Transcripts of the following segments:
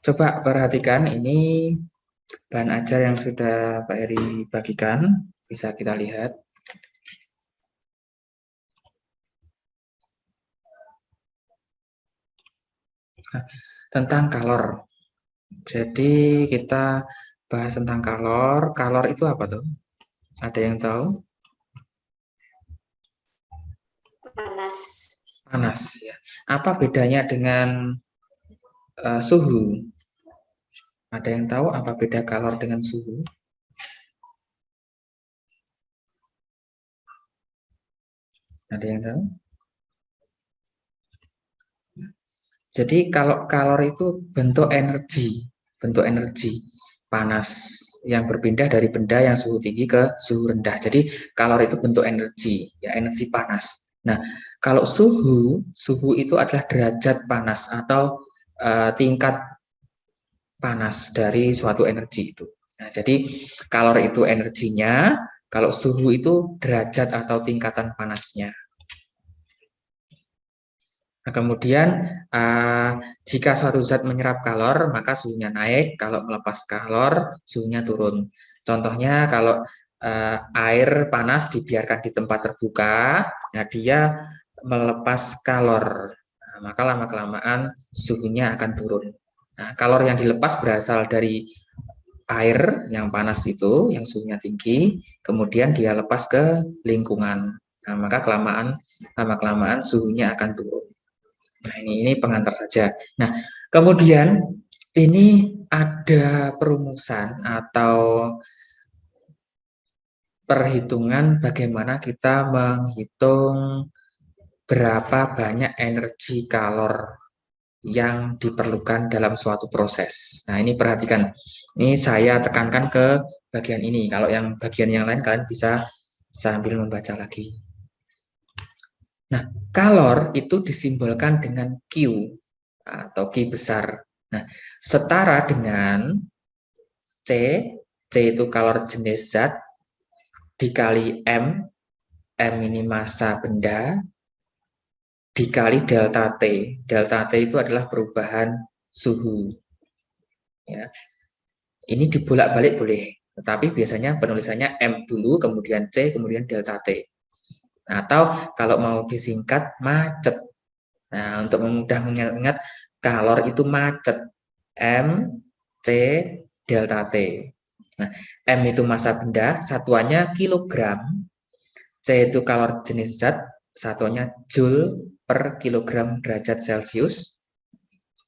Coba perhatikan ini bahan ajar yang sudah Pak Eri bagikan, bisa kita lihat. Nah, tentang kalor. Jadi kita bahas tentang kalor. Kalor itu apa tuh? Ada yang tahu? Panas. Panas ya. Apa bedanya dengan suhu? Ada yang tahu apa beda kalor dengan suhu? Ada yang tahu? Jadi kalau kalor itu bentuk energi panas yang berpindah dari benda yang suhu tinggi ke suhu rendah. Jadi kalor itu bentuk energi, ya energi panas. Nah, kalau suhu itu adalah derajat panas atau tingkat panas dari suatu energi itu. Nah, jadi kalor itu energinya, kalau suhu itu derajat atau tingkatan panasnya. Nah, kemudian jika suatu zat menyerap kalor, maka suhunya naik. Kalau melepas kalor, suhunya turun. Contohnya kalau air panas dibiarkan di tempat terbuka, nah dia melepas kalor. Nah, maka lama-kelamaan suhunya akan turun. Nah, kalor yang dilepas berasal dari air yang panas itu, yang suhunya tinggi, kemudian dia lepas ke lingkungan. Nah, maka lama-kelamaan suhunya akan turun. Nah, ini pengantar saja. Nah, kemudian ini ada perumusan atau perhitungan bagaimana kita menghitung berapa banyak energi kalor yang diperlukan dalam suatu proses. Nah, ini perhatikan. Ini saya tekankan ke bagian ini. Kalau yang bagian yang lain kalian bisa sambil membaca lagi. Nah, kalor itu disimbolkan dengan Q atau Q besar. Nah, setara dengan C, C itu kalor jenis zat, dikali M, M ini massa benda, dikali delta T. Delta T itu adalah perubahan suhu. Ya. Ini dibolak-balik boleh, tetapi biasanya penulisannya M dulu, kemudian C, kemudian delta T. Atau kalau mau disingkat macet. Nah, untuk memudah mengingat, kalor itu macet. M, C, delta T. Nah, M itu massa benda, satuannya kilogram. C itu kalor jenis zat, satuannya joule per kilogram derajat Celcius.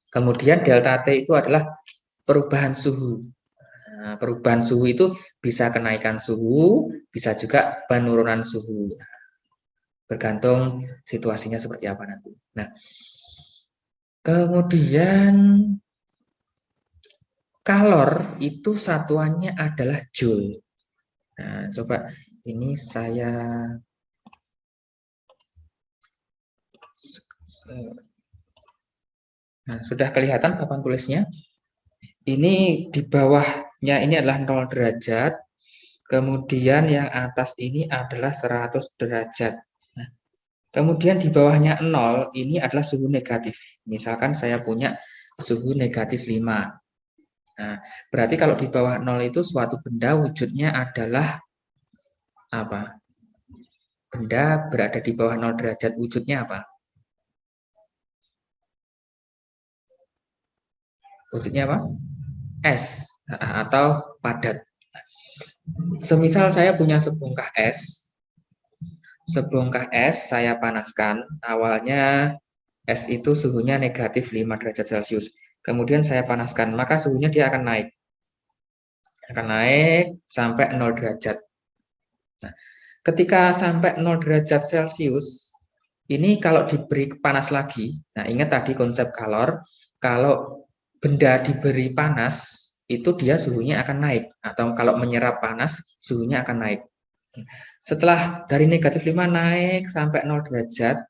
Kemudian delta T itu adalah perubahan suhu. Nah, perubahan suhu itu bisa kenaikan suhu, bisa juga penurunan suhu. Bergantung situasinya seperti apa nanti. Nah, kemudian kalor itu satuannya adalah joule. Nah, coba ini saya Nah, sudah kelihatan papan tulisnya? Ini di bawahnya ini adalah 0 derajat. Kemudian yang atas ini adalah 100 derajat. Nah, kemudian di bawahnya 0 ini adalah suhu negatif. Misalkan saya punya suhu negatif 5. Nah, berarti kalau di bawah 0 itu suatu benda wujudnya adalah apa? Benda berada di bawah 0 derajat wujudnya apa? Wujudnya apa? Es atau padat. Semisal saya punya sebongkah es saya panaskan. Awalnya es itu suhunya negatif 5 derajat Celcius. Kemudian saya panaskan, maka suhunya dia akan naik. Akan naik sampai 0 derajat. Nah, ketika sampai 0 derajat Celcius, ini kalau diberi panas lagi, nah ingat tadi konsep kalor, kalau benda diberi panas, itu dia suhunya akan naik. Atau kalau menyerap panas, suhunya akan naik. Setelah dari negatif 5 naik sampai 0 derajat,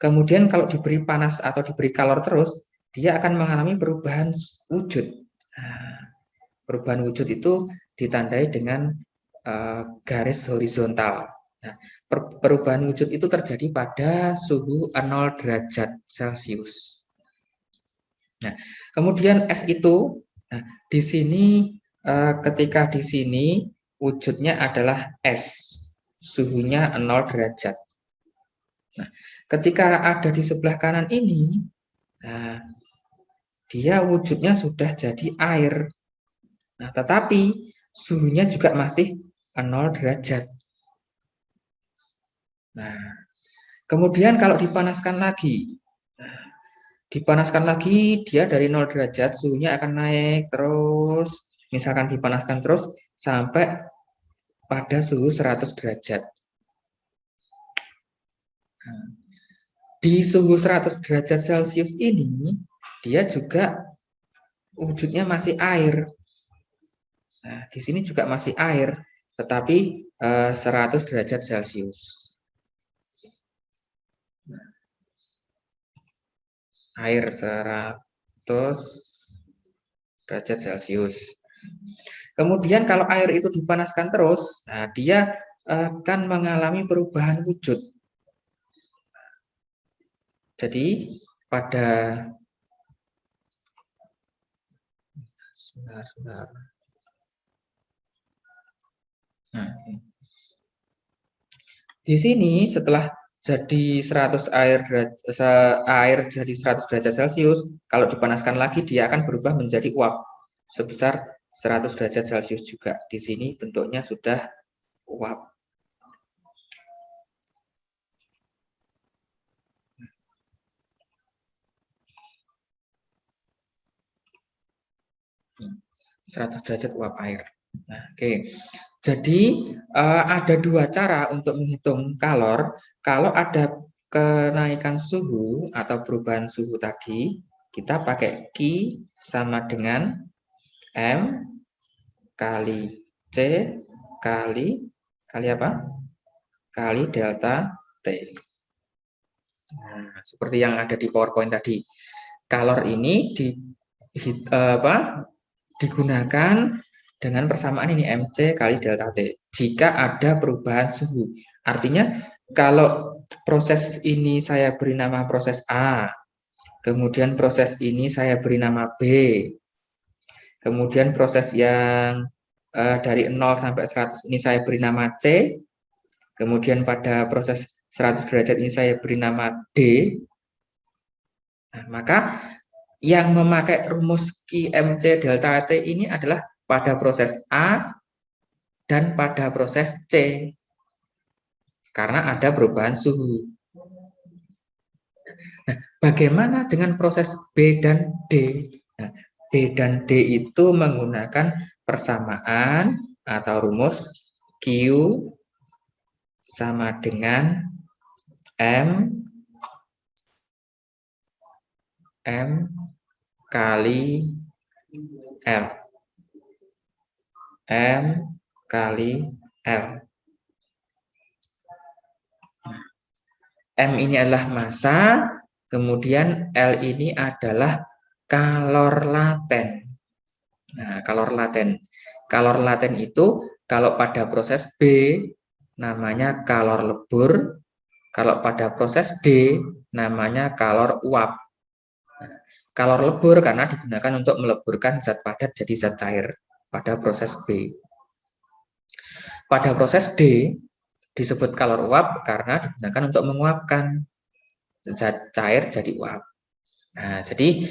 kemudian kalau diberi panas atau diberi kalor terus, dia akan mengalami perubahan wujud. Nah, perubahan wujud itu ditandai dengan garis horizontal. Nah, perubahan wujud itu terjadi pada suhu 0 derajat Celcius. Nah, kemudian S itu, nah, di sini ketika di sini wujudnya adalah S, suhunya 0 derajat. Nah, ketika ada di sebelah kanan ini, nah, dia wujudnya sudah jadi air. Nah, tetapi suhunya juga masih 0 derajat. Nah, kemudian kalau dipanaskan lagi, dia dari 0 derajat, suhunya akan naik terus, misalkan dipanaskan terus sampai pada suhu 100 derajat. Nah, di suhu 100 derajat Celcius ini, dia juga wujudnya masih air. Nah, di sini juga masih air, tetapi 100 derajat Celcius. Air 100 derajat Celcius. Kemudian kalau air itu dipanaskan terus, nah dia akan mengalami perubahan wujud. Jadi pada sebentar. Nah, di sini setelah jadi 100 air jadi 100 derajat Celcius, kalau dipanaskan lagi dia akan berubah menjadi uap sebesar 100 derajat Celcius juga. Di sini bentuknya sudah uap. Hmm. 100 derajat uap air. Nah, oke. Jadi ada dua cara untuk menghitung kalor. Kalau ada kenaikan suhu atau perubahan suhu tadi, kita pakai Q sama dengan M kali C kali apa? Kali delta T. Nah, seperti yang ada di PowerPoint tadi. Kalor ini digunakan dengan persamaan ini MC kali delta T. Jika ada perubahan suhu. Artinya kalau proses ini saya beri nama proses A, kemudian proses ini saya beri nama B, kemudian proses yang dari 0 sampai 100 ini saya beri nama C, kemudian pada proses 100 derajat ini saya beri nama D. Nah, maka yang memakai rumus QMC delta T ini adalah pada proses A dan pada proses C. Karena ada perubahan suhu. Nah, bagaimana dengan proses B dan D? Nah, B dan D itu menggunakan persamaan atau rumus Q sama dengan M kali L. M kali L. M ini adalah massa, kemudian L ini adalah kalor laten. Nah, kalor laten. Kalor laten itu kalau pada proses B namanya kalor lebur, kalau pada proses D namanya kalor uap. Nah, kalor lebur karena digunakan untuk meleburkan zat padat jadi zat cair pada proses B. Pada proses D disebut kalor uap karena digunakan untuk menguapkan zat cair jadi uap. Nah, jadi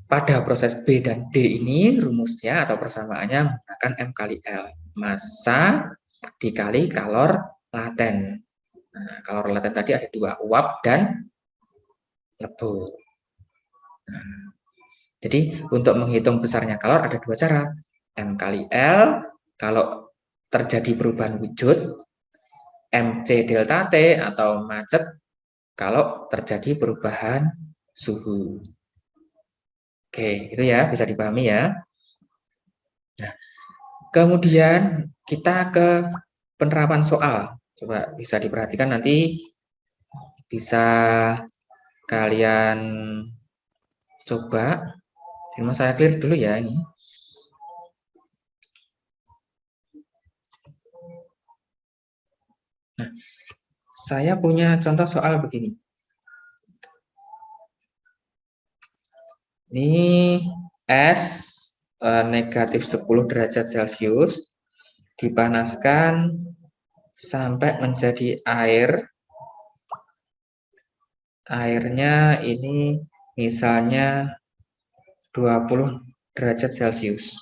pada proses B dan D ini rumusnya atau persamaannya menggunakan M kali L. Massa dikali kalor laten. Nah, kalor laten tadi ada dua, uap dan lebur. Nah, jadi untuk menghitung besarnya kalor ada dua cara. M kali L kalau terjadi perubahan wujud, MC delta T atau macet kalau terjadi perubahan suhu. Oke, itu ya bisa dipahami ya. Nah, kemudian kita ke penerapan soal. Coba bisa diperhatikan nanti bisa kalian coba. Ini saya clear dulu ya ini. Nah, saya punya contoh soal begini. Ini es negatif 10 derajat Celcius dipanaskan sampai menjadi air. Airnya ini misalnya 20 derajat Celcius.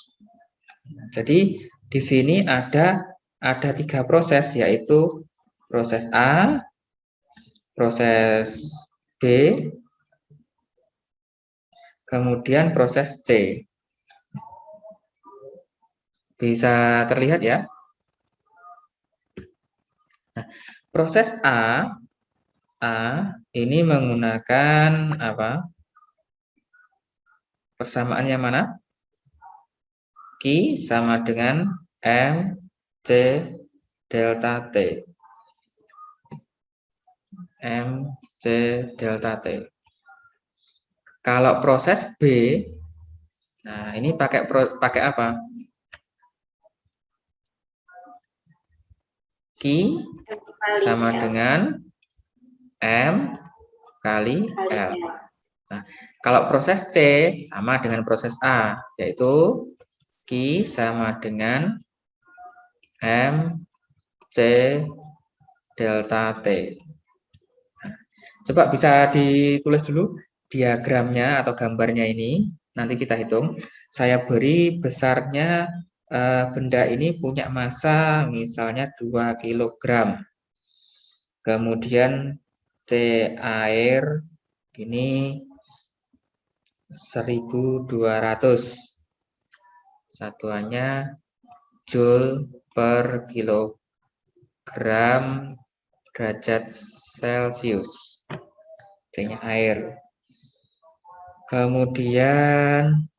Jadi di sini ada 3 proses, yaitu proses A, proses B, kemudian proses C. Bisa terlihat ya. Nah, proses A ini menggunakan apa? Persamaan yang mana? Q sama dengan MC delta T. MC delta T. Kalau proses B, nah ini pakai apa? Q sama dengan M kali L. Nah, kalau proses C sama dengan proses A, yaitu Q sama dengan MC delta T. Coba bisa ditulis dulu diagramnya atau gambarnya ini. Nanti kita hitung. Saya beri besarnya benda ini punya massa misalnya 2 kg. Kemudian C air ini 1200. Satuannya joule per kilogram derajat Celcius. C-nya air. Kemudian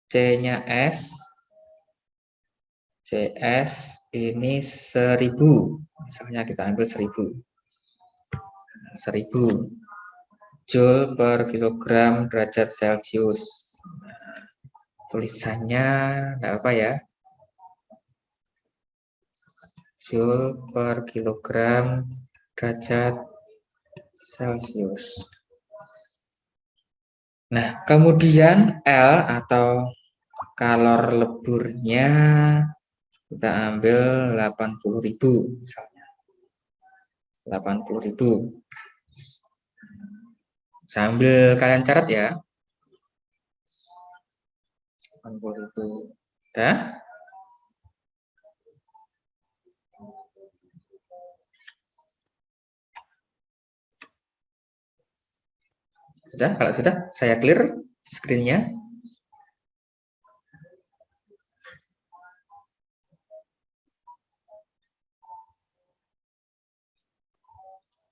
C-nya S. CS ini 1000. Misalnya kita ambil 1000. 1000 joule per kilogram derajat Celcius. Tulisannya enggak apa ya. Joule per kilogram derajat Celcius. Nah, kemudian L atau kalor leburnya kita ambil 80.000 misalnya. 80.000. Sambil kalian catat ya. 80.000. Udah? Sudah? Kalau sudah, saya clear screen-nya.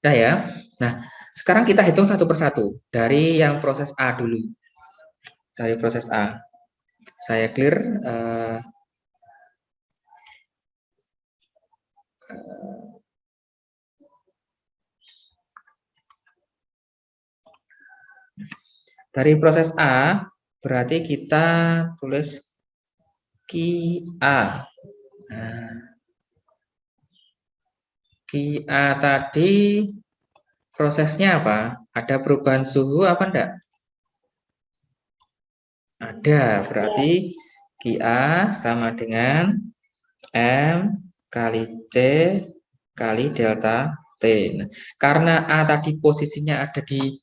Nah ya. Nah, sekarang kita hitung satu persatu dari yang proses A dulu. Dari proses A. Saya clear dari proses A berarti kita tulis QA. Nah, QA tadi prosesnya apa? Ada perubahan suhu apa enggak? Ada, berarti QA sama dengan M kali C kali delta T. Nah, karena A tadi posisinya ada di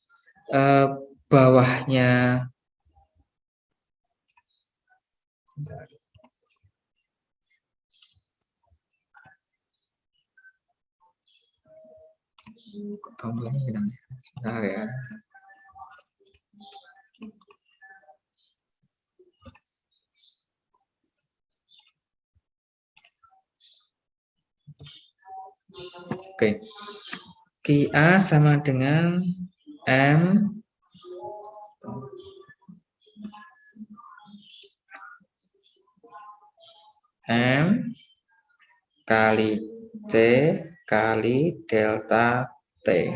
bawahnya tombolnya hilang. Sebentar ya. Oke. QA sama dengan M kali C kali delta T.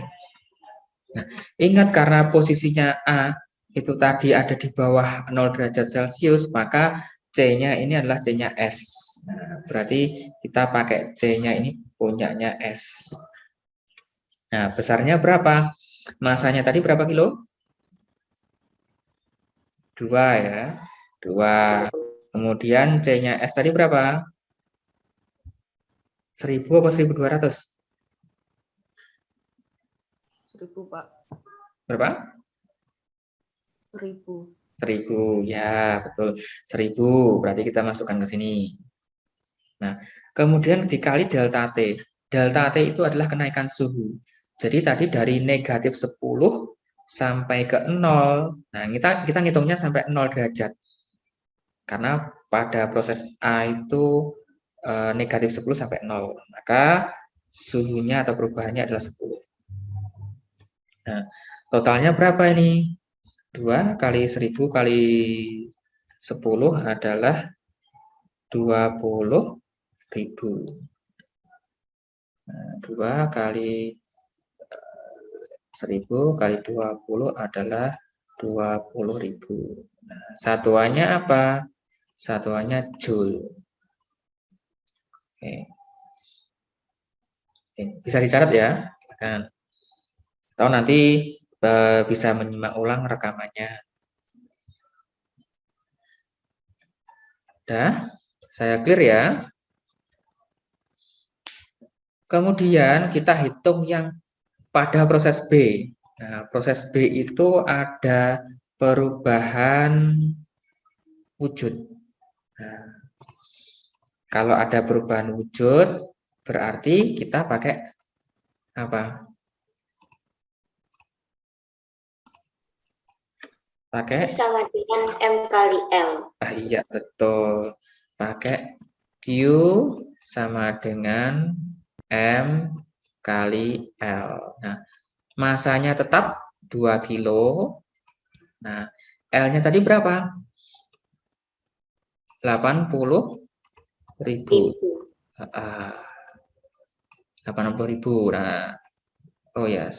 Nah, ingat karena posisinya A itu tadi ada di bawah 0 derajat Celcius, maka C-nya ini adalah C-nya S. Nah, berarti kita pakai C-nya ini punyanya S. Nah, besarnya berapa? Masanya tadi berapa kilo? 2 ya. 2. Kemudian C-nya S tadi berapa? 1000 apa 1200? 1000, Pak. Berapa? 1000. 1000. Ya, betul. 1000. Berarti kita masukkan ke sini. Nah, kemudian dikali delta T. Delta T itu adalah kenaikan suhu. Jadi tadi dari negatif 10 sampai ke 0. Nah, kita ngitungnya sampai 0 derajat. Karena pada proses A itu negatif 10 sampai 0. Maka suhunya atau perubahannya adalah 10. Nah, totalnya berapa ini? 2 kali 1000 kali 10 adalah 20.000. Nah, 2 kali 1000 kali 20 adalah 20.000. Nah, satuannya apa? Satuannya Joule. Oke. Oke, bisa dicatat ya. Silakan. Atau nanti bisa menyimak ulang rekamannya. Udah? Saya clear ya. Kemudian kita hitung yang pada proses B. Nah, proses B itu ada perubahan wujud. Nah, kalau ada perubahan wujud, berarti kita pakai apa? Pakai? Sama dengan M kali L. Iya, betul. Pakai Q sama dengan M kali L. Nah, masanya tetap 2 kilo. Nah, L-nya tadi berapa? 80.000. 80.000. Nah, oh ya.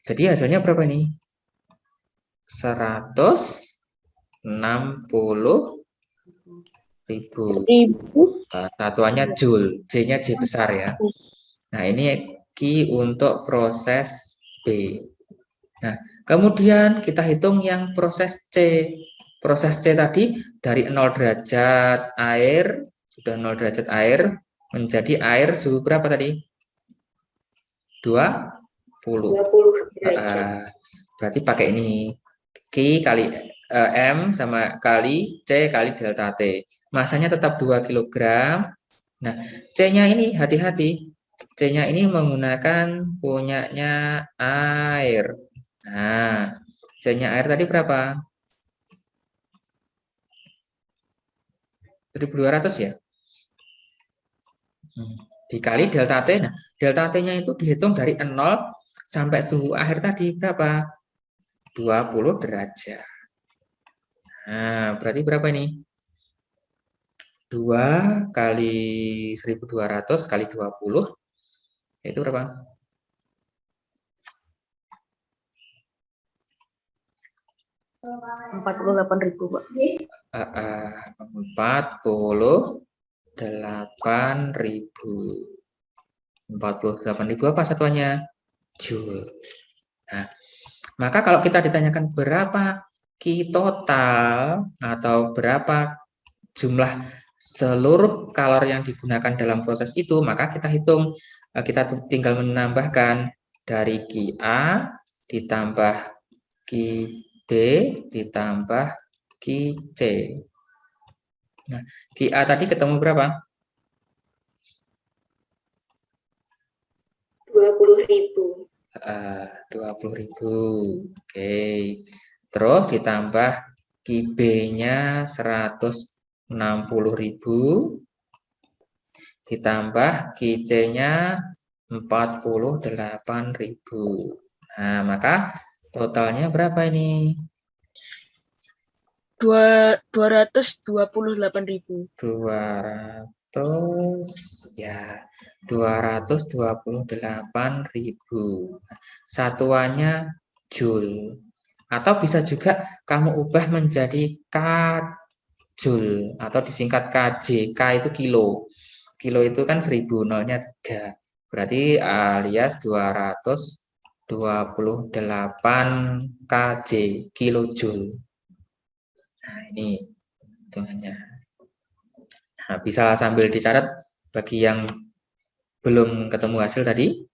Jadi hasilnya berapa ini? 160.000. Satuannya Joule. J-nya J besar ya. Nah, ini Q untuk proses B. Nah, kemudian kita hitung yang proses C. Proses C tadi dari 0 derajat air, sudah 0 derajat air, menjadi air suhu berapa tadi? 20. 20 derajat. Berarti pakai ini. Q kali M sama kali C kali delta T. Masanya tetap 2 kg. Nah, C-nya ini hati-hati. C-nya ini menggunakan punyanya air. Nah, C-nya air tadi berapa? 1200 ya? Dikali delta T. Nah, delta T-nya itu dihitung dari 0 sampai suhu akhir tadi berapa? 20 derajat. Nah, berarti berapa ini? 2 kali 1200 kali 20, itu berapa? 48.000, Pak. 48.000 apa satuannya? Joule. Nah, maka kalau kita ditanyakan berapa Q total atau berapa jumlah seluruh kalori yang digunakan dalam proses itu, maka kita hitung, kita tinggal menambahkan dari QA ditambah QB ditambah QC. Nah, QA tadi ketemu berapa? 20.000. 20.000. Oke. Terus ditambah QB-nya 160.000 ditambah QC-nya 48.000. Nah, maka totalnya berapa ini? 228.000. 200 ya. 228.000. Satuannya Joule. Atau bisa juga kamu ubah menjadi Joule atau disingkat KJ. K itu kilo. Kilo itu kan 1000, nolnya 3. Berarti alias 228.000 28 kJ, kilojoule. Nah, ini hitungannya. Nah, bisa sambil dicatat bagi yang belum ketemu hasil tadi.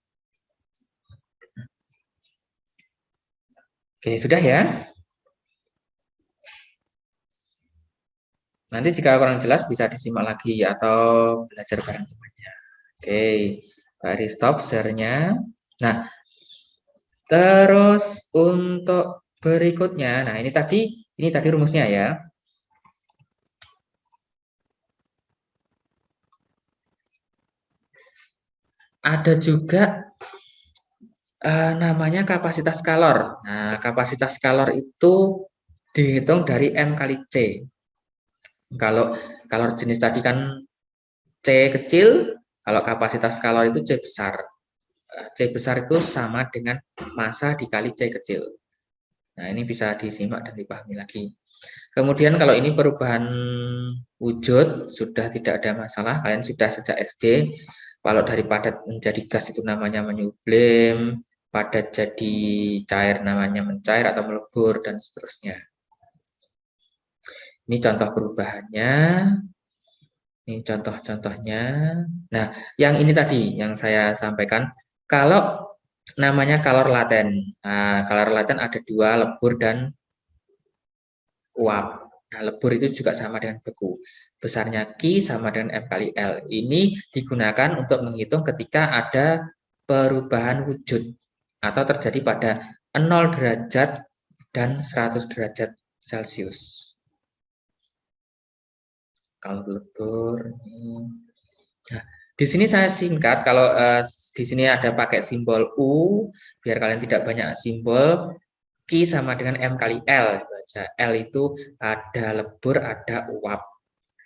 Oke, sudah ya. Nanti jika kurang jelas bisa disimak lagi atau belajar bareng temannya. Oke, Pak stop share-nya. Nah, terus untuk berikutnya, nah ini tadi rumusnya ya. Ada juga namanya kapasitas kalor. Nah, kapasitas kalor itu dihitung dari M kali C. Kalau kalor jenis tadi kan C kecil, kalau kapasitas kalor itu C besar. C besar itu sama dengan massa dikali C kecil. Nah, ini bisa disimak dan dipahami lagi. Kemudian kalau ini perubahan wujud, sudah tidak ada masalah. Kalian sudah sejak SD. Kalau dari padat menjadi gas itu namanya menyublim, padat jadi cair namanya mencair atau melebur, dan seterusnya. Ini contoh perubahannya. Ini contoh-contohnya. Nah, yang ini tadi yang saya sampaikan, kalau namanya kalor laten. Nah, kalor laten ada dua, lebur dan uap. Nah, lebur itu juga sama dengan beku. Besarnya Q sama dengan M kali L. Ini digunakan untuk menghitung ketika ada perubahan wujud atau terjadi pada 0 derajat dan 100 derajat Celcius. Kalau lebur, nah, di sini saya singkat. Kalau di sini ada pakai simbol U, biar kalian tidak banyak simbol. Q sama dengan M kali L, itu aja. L itu ada lebur, ada uap.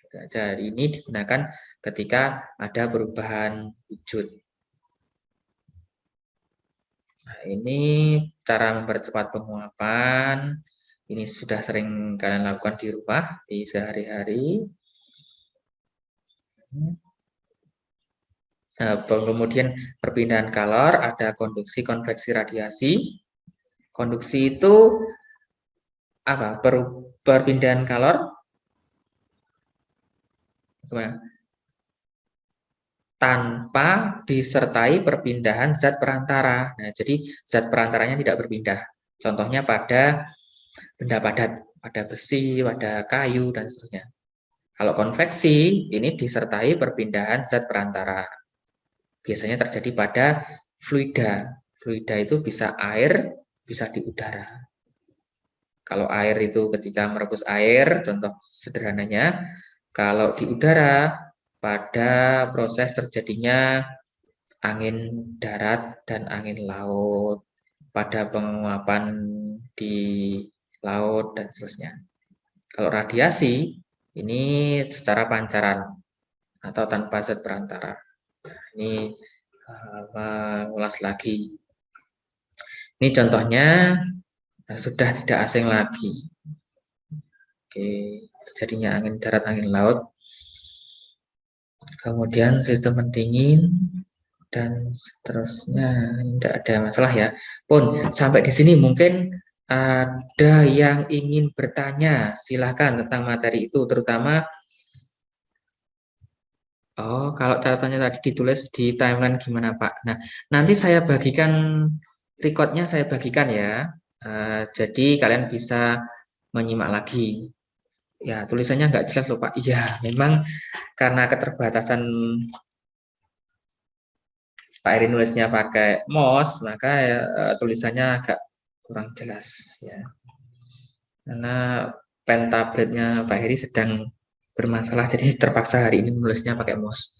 Itu aja. Ini digunakan ketika ada perubahan wujud. Nah, ini cara mempercepat penguapan. Ini sudah sering kalian lakukan di rumah, di sehari-hari. Nah, kemudian perpindahan kalor, ada konduksi, konveksi, radiasi. Konduksi itu apa? Perpindahan kalor. Tanpa disertai perpindahan zat perantara. Nah, jadi zat perantaranya tidak berpindah. Contohnya pada benda padat, pada besi, pada kayu, dan seterusnya. Kalau konveksi, ini disertai perpindahan zat perantara. Biasanya terjadi pada fluida. Fluida itu bisa air, bisa di udara. Kalau air itu ketika merebus air, contoh sederhananya, kalau di udara, pada proses terjadinya angin darat dan angin laut, pada penguapan di laut, dan seterusnya. Kalau radiasi, ini secara pancaran atau tanpa zat perantara. Ini mengulas lagi. Ini contohnya sudah tidak asing lagi. Oke, terjadinya angin darat, angin laut. Kemudian sistem pendingin dan seterusnya, tidak ada masalah ya. Pun sampai di sini mungkin ada yang ingin bertanya, silakan tentang materi itu, terutama kalau catatannya tadi ditulis di timeline gimana Pak? Nah, nanti saya bagikan recordnya, saya bagikan ya. Jadi kalian bisa menyimak lagi. Ya, tulisannya nggak jelas loh Pak. Iya, memang karena keterbatasan Pak Eri nulisnya pakai mouse, maka tulisannya agak kurang jelas ya. Karena pen tabletnya Pak Heri sedang bermasalah, jadi terpaksa hari ini nulisnya pakai mouse.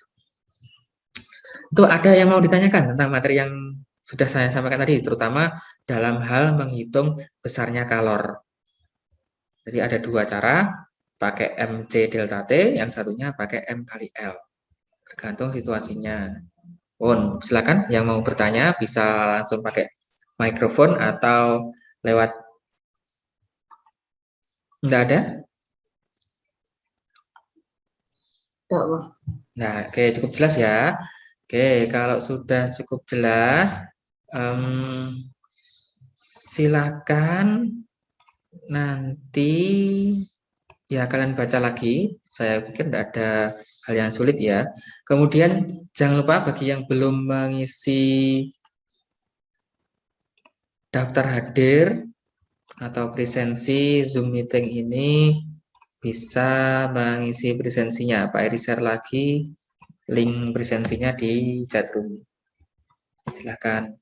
Itu ada yang mau ditanyakan tentang materi yang sudah saya sampaikan tadi, terutama dalam hal menghitung besarnya kalor. Jadi ada dua cara, pakai MC delta T, yang satunya pakai M kali L. Tergantung situasinya. Silakan yang mau bertanya bisa langsung pakai mikrofon atau lewat. Enggak ada? Enggak, Bang. Nah, oke, cukup jelas ya. Oke, kalau sudah cukup jelas, silakan nanti ya kalian baca lagi. Saya pikir tidak ada hal yang sulit ya. Kemudian jangan lupa bagi yang belum mengisi daftar hadir atau presensi Zoom meeting ini bisa mengisi presensinya. Pak Eri share lagi link presensinya di chat room. Silakan.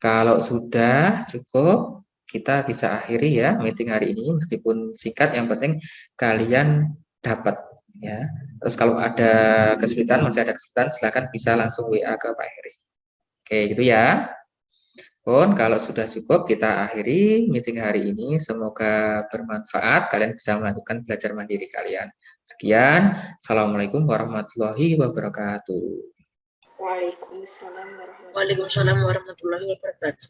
Kalau sudah cukup, kita bisa akhiri ya meeting hari ini meskipun singkat, yang penting kalian dapat ya. Terus kalau ada kesulitan, masih ada kesulitan, silakan bisa langsung WA ke Pak Heri. Oke, gitu ya. Pun kalau sudah cukup, kita akhiri meeting hari ini. Semoga bermanfaat. Kalian bisa melanjutkan belajar mandiri kalian. Sekian. Assalamualaikum warahmatullahi wabarakatuh. Waalaikumsalam warahmatullahi wabarakatuh. Waalaikumsalam warahmatullahi wabarakatuh.